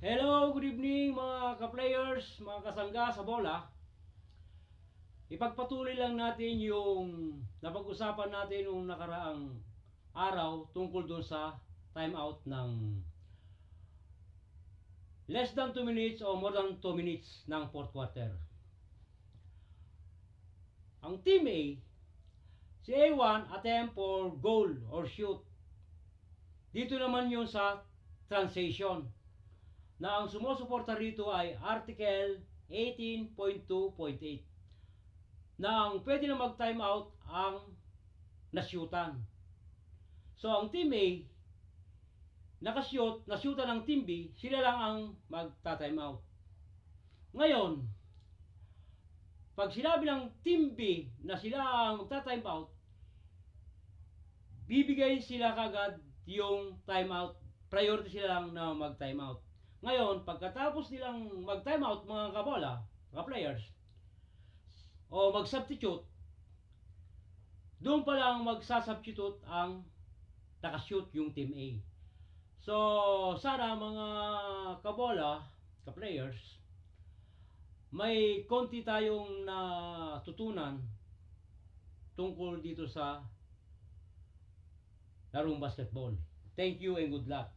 Hello, good evening mga ka-players, mga kasangga sa bola. Ipagpatuloy lang natin yung napag-usapan natin nung nakaraang araw tungkol doon sa timeout ng less than 2 minutes o more than 2 minutes ng fourth quarter. Ang Team A, si A1 attempt for goal or shoot. Dito naman yung sa transition na ang sumusuporta rito ay Article 18.2.8 na ang pwede na mag-time out ang nasyutan. So ang Team A nasyutan ng Team B, sila lang ang magta-time out. Ngayon, pag sinabi ng Team B na sila ang magta-time out, bibigay sila kagad yung time out, priority sila lang na mag-time out. Ngayon, pagkatapos nilang mag-time out mga kabola, mga players, o mag-substitute, doon pa lang magsasubstitute ang nakashoot yung Team A. So, sana mga kabola, ka-players, may konti tayong natutunan tungkol dito sa larong basketball. Thank you and good luck.